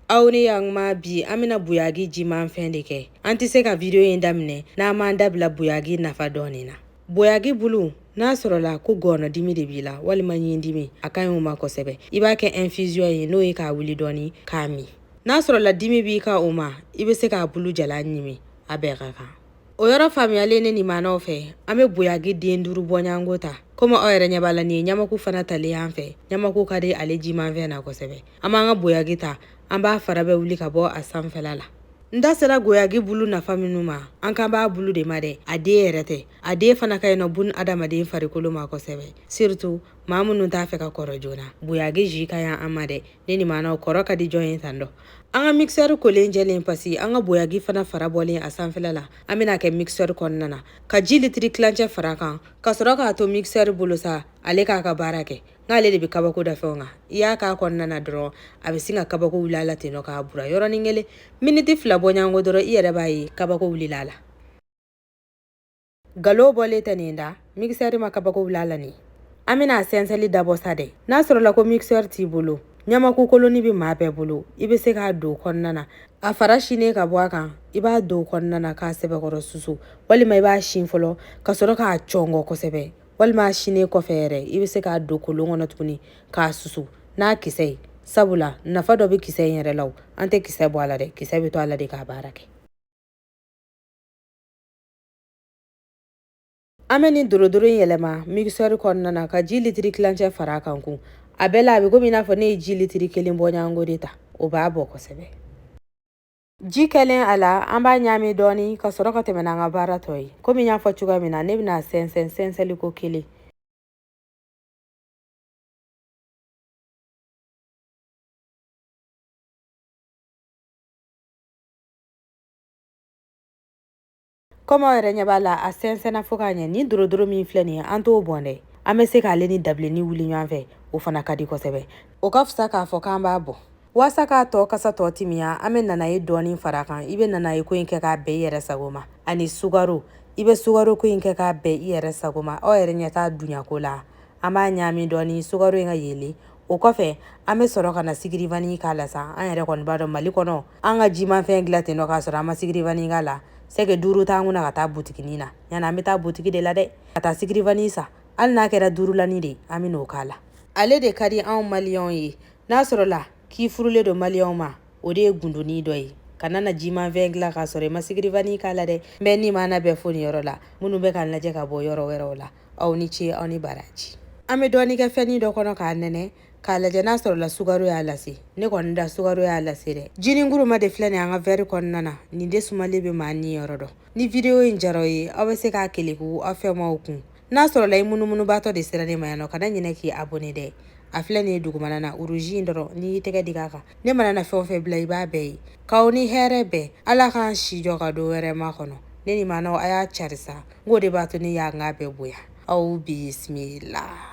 Aw ni yang ma bi amina buyagi jiman fɛn de kɛ. An tɛ se ka video in daminɛ n'a m'an dabila buyagi nafa dɔɔni na. Buyagi bulu n'a sɔrɔla ko gɔnɔ dimi de b'i la walima ɲin dimi a ka ɲi o ma kosɛbɛ. I b'a kɛ infusion ye n'o ye k'a wuli dɔɔni k'a min. N'a sɔrɔla dimi b'i ka o ma i bɛ se k'a bulu jalan ɲimi a bɛɛ ka kan. O yɔrɔ faamuyalen ne limanaw fɛ an bɛ buyagi den 5 bɔɲango ta. Komi aw yɛrɛ ɲɛ b'a la nin ye ɲamaku fana talen an fɛ. Ɲamaku ka di ale jiman fɛn na kosɛbɛ. An b'an ka buyagi ta an b'a fara bɛ wuli ka bɔ a sanfɛla la. N da sera buyagi bulu nafa minnu ma an kan b'a bulu de ma dɛ a den yɛrɛ tɛ. A den fana ka ɲi nɔ bun adamaden farikolo ma kosɛbɛ. Surtout maa minnu t'a fɛ ka kɔrɔ joona. Buyagi ji ka ɲi an ma dɛ. Ne limanaw kɔrɔ ka di jɔn ye tan dɔ. An ka mixeur kolen jɛlen pasi an ka buyagi fana fara bɔlen a sanfɛla la. An bɛna kɛ mixeur kɔnɔna na. Ka ji litiri kilancɛ fara kan ka sɔrɔ k'a to mixeur bolo sa ale k'a ka baara kɛ. N'ale de bɛ kabako da fɛnw kan. I y'a k'a kɔnɔna na dɔrɔn a bɛ sin ka kabako wuli a la ten nɔ k'a bura yɔrɔnin kelen. Miniti 2 bɔɲango dɔrɔn i yɛrɛ b'a ye kabako wulila a la. Galo bɔlen tɛ nin da mixeur ma kabako wuli a la nin. An bɛna sɛnsɛnli dabɔ sa dɛ. N'a sɔrɔla ko mixeur t'i bolo ɲamaku koloni bɛ maa bɛɛ bolo i bɛ se k'a don kɔnɔna na. A fara sinen ka bɔ a kan i b'a don kɔnɔna na k'a sɛbɛkɔrɔ susu walima i b'a sin fɔlɔ ka sɔrɔ k'a cɔngɔ kosɛbɛ walima a sinen kɔfɛ yɛrɛ i bɛ se k'a don kolon kɔnɔ tuguni k'a susu n'a kisɛ ye sabula nafa dɔ bɛ kisɛ in yɛrɛ la an tɛ kisɛ bɔ a la dɛ kisɛ bɛ to a la de k'a baara kɛ. An bɛ nin dorodoro in yɛlɛma mixeur kɔnɔna na ka ji litiri kilancɛ fara a kan kun a bɛɛ la a bɛ komi i n'a fɔ ne ye ji litiri 1 bɔɲango de ta o b'a bɔ kosɛbɛ. Ji kɛlen a la an b'a ɲami dɔɔni ka sɔrɔ ka tɛmɛ n'an ka baara tɔ ye. Komi n y'a fɔ cogoya min na ne bɛna sɛnsɛn sɛnsɛnliko kelen. Komi aw yɛrɛ ɲɛ b'a la a sɛnsɛnna fo k'a ɲɛ nin dorodoro min filɛ nin ye an t'o bɔn dɛ. An bɛ se k'ale ni dabileni wuli ɲɔgɔn fɛ o fana ka di kosɛbɛ. O ka fisa k'a fɔ k'an b'a bɔ. Waasa k'a tɔ kasa tɔ timiya an bɛ nanaye dɔɔni fara kan i bɛ nanaye ko in kɛ k'a bɛɛ i yɛrɛ sago ma ani sugaro i bɛ sugaro ko in kɛ k'a bɛɛ i yɛrɛ sago ma aw yɛrɛ ɲɛ t'a duɲako la an b'a ɲami dɔɔni sugaro in ka yelen o kɔfɛ an bɛ sɔrɔ ka na sigiri vanille k'a la sa an yɛrɛ kɔni b'a dɔn Mali kɔnɔ an ka jimanfɛn dilan ten nɔ k'a sɔrɔ an ma sigiri vanille k'a la sɛgɛ 5 t'an kunna ka taa butikinin na yanni an bɛ taa butiki de la dɛ ka taa sigiri vanille sa hali n'a kɛra 5 lani de an bɛ n'o k'a la. Ale de ka di anw maliyɛnw ye n'a sɔrɔla k'i furulen don maliyɛnw ma o de ye gundoni dɔ ye. Kana na jimanfɛn dilan k'a sɔrɔ i ma sigiri vanille k'a la dɛ. N bɛ ni maana bɛɛ fo nin yɔrɔ la minnu bɛ k'an lajɛ ka bɔ yɔrɔ wɛrɛw la aw ni ce aw ni baraji. An bɛ dɔɔni kɛ fɛnnin dɔ kɔnɔ k'a nɛnɛ k'a lajɛ n'a sɔrɔla sugaro y'a lase ne kɔni da sugaro y'a lase dɛ. Jinin guruma de filɛ nin an ka verre kɔnɔna na nin de sumalen bɛ maa ni yɔrɔ dɔn. Ni video in jara aw ye aw bɛ se k'a keleku aw fɛnmaw kun. N'a sɔrɔla i munumunubatɔ de sera ne ma yan nɔ kana ɲinɛ k'i abonné dɛ. A filɛ nin ye dugumana na rouge in dɔrɔn n'i y'i tɛgɛ dig'a kan ne mana na fɛn o fɛn bila i b'a bɛɛ ye. K'aw ni hɛrɛ bɛɛ Ala k'an si jɔ ka don wɛrɛ ma kɔnɔ ne limanaw a y'a cari sa n k'o de b'a to ne y'a n k'a bɛɛ bonya aw bisimila.